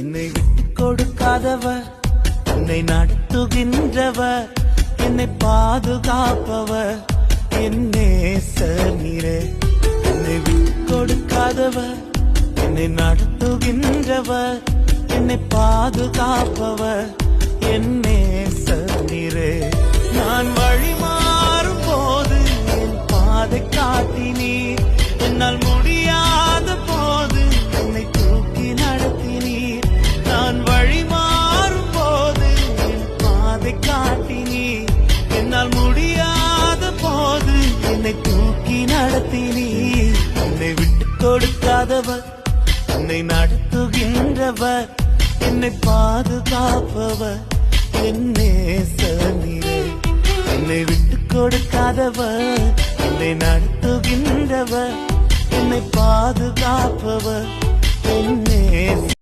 என்னை விட்டு கொடுக்காதவர், என்னை நடத்துகின்றவர், என்னை பாதுகாப்பவர், என் நேசர் நீரே. என்னை விட்டு கொடுக்காதவர், என்னை நடத்துகின்றவர், என்னை பாதுகாப்பவர், என் நேசர் நீரே. நான் வழி மாறும் போது என் பாதை காட்டினீர், என்னால் முடியாத போது என்னை தூக்கி நடத்தினீர். நான் வழி மாறும் போது என் பாதை காட்டினீர், என்னால் முடியாத போது என்னை தூக்கி நடத்தினீர். என்னை விட்டு கொடுக்காதவர், என்னை நடத்துகின்றவர், என்னை பாதுகாப்பவர், என் நேசர் நீரே. என்னை விட்டு கொடுக்காதவர், என்னை நடத்துகின்றவர், என்னை பாதுகாப்பவர், என் நேசர்.